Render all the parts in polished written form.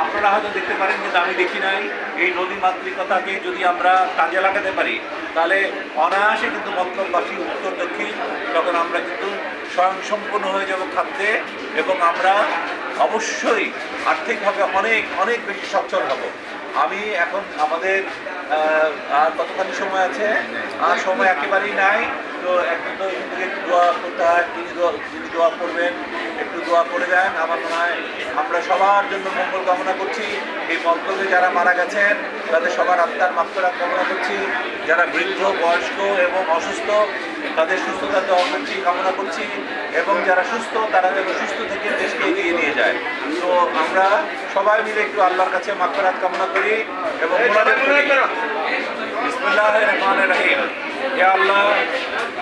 আপনারা হয়তো দেখতে পারেন, কিন্তু আমি দেখি নাই। এই নদীমাতৃকতাকে যদি আমরা কাজে লাগাতে পারি তাহলে অনায়াসে কিন্তু মতলববাসী উত্তর দক্ষিণ তখন আমরা কিন্তু স্বয়ংসম্পূর্ণ হয়ে যাব খাদ্যে, এবং আমরা অবশ্যই আর্থিকভাবে অনেক অনেক বেশি সচ্ছল হব। আমি এখন আমাদের আর কতখানি সময় আছে? আর সময় একেবারেই নাই। তো এখন তো এখান থেকে একটু দোয়া করতে হয়। যিনি দোয়া করবেন একটু দোয়া করে দেন। আমার মনে হয় আমরা সবার জন্য মঙ্গল কামনা করছি। এই মন্তব্যে যারা মারা গেছেন তাদের সবার আত্মার মাগফিরাত কামনা করছি। যারা বৃদ্ধ, বয়স্ক এবং অসুস্থ তাদের সুস্থতা কামনা করছি, এবং যারা সুস্থ তারা যেন সুস্থ থেকে দেশকে এগিয়ে নিয়ে যায়। তো আমরা সবাই মিলে একটু আল্লাহর কাছে মাগফিরাত কামনা করি এবং বিসমিল্লাহির রহমানির রহিম। হে আল্লাহ,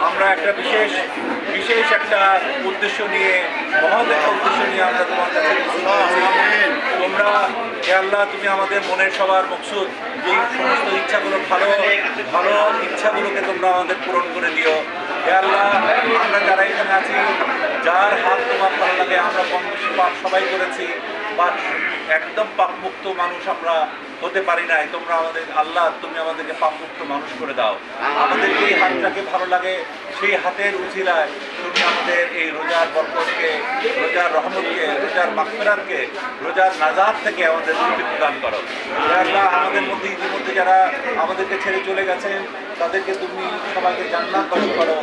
আমরা একটা বিশেষ একটা উদ্দেশ্য নিয়ে, মহৎ একটা উদ্দেশ্য নিয়ে আমরা তোমার কাছে তোমরা হে আল্লাহ, তুমি আমাদের মনের সবার মকসুদ, যে সমস্ত ইচ্ছাগুলো ভালো ইচ্ছাগুলোকে তোমরা আমাদের পূরণ করে দিও। হে আল্লাহ, আমরা যারা এখানে আছি, যার হাত তোমার ভালো লাগে, আমরা কম বেশি পাপ সবাই করেছি, বা একদম পাপমুক্ত মানুষ আমরা হতে পারি নাই। তোমরা আমাদের আল্লাহ, তুমি আমাদেরকে পাপমুক্ত মানুষ করে দাও। আমাদের এই হাতটাকে ভালো লাগে, সেই হাতের উছিলায় তুমি আমাদের এই রোজার বরকতকে, রোজার রহমতকে, রোজার মাগফিরাতকে, রোজার নাজাত থেকে আমাদের মুক্তি প্রদান করো। আল্লাহ, আমাদের মধ্যে ইতিমধ্যে যারা আমাদেরকে ছেড়ে চলে গেছেন তাদেরকে তুমি সবাইকে জান্নাত দান করো।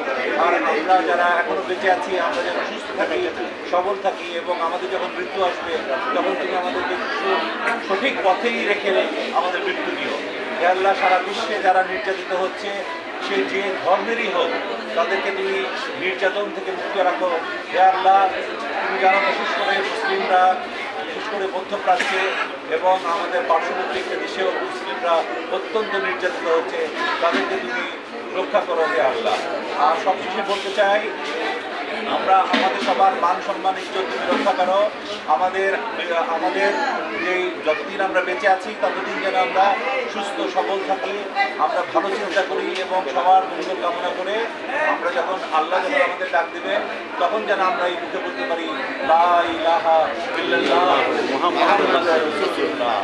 আর আমরা যারা এখনো বেঁচে আছি, আমরা যেন সুস্থ থাকি, সবল থাকি, এবং আমাদের যখন মৃত্যু আসবে তখন তুমি আমাদেরকে সঠিক পথেই রেখে আমাদের মৃত্যু দিও। হে আল্লাহ, সারা বিশ্বে যারা নির্যাতিত হচ্ছে, সে যে ধর্মেরই হোক, তাদেরকে তুমি নির্যাতন থেকে মুক্ত রাখো। হে আল্লাহ, তুমি জানো বিশেষ করে মুসলিমরা, বিশেষ করে মধ্যপ্রাচ্যে এবং আমাদের পার্শ্ববর্তী একটা দেশেও মুসলিমরা অত্যন্ত নির্যাতিত হচ্ছে, তাদেরকে তুমি রক্ষা করো হে আল্লাহ। আর সবশেষে বলতে চাই, আমরা আমাদের সবার মান সম্মান ইজ্জত তুমি রক্ষা করো। আমাদের যে যতদিন আমরা বেঁচে আছি ততদিন যেন আমরা সুস্থ সবল থাকি, আমরা ভালো চিন্তা করি এবং সবার মঙ্গল কামনা করে আমরা যখন আল্লাহ যখন আমাদের ডাক দেবেন তখন যেন আমরা এই মুখে বলতে পারি, লা ইলাহা ইল্লাল্লাহ মুহাম্মাদুর রাসূলুল্লাহ।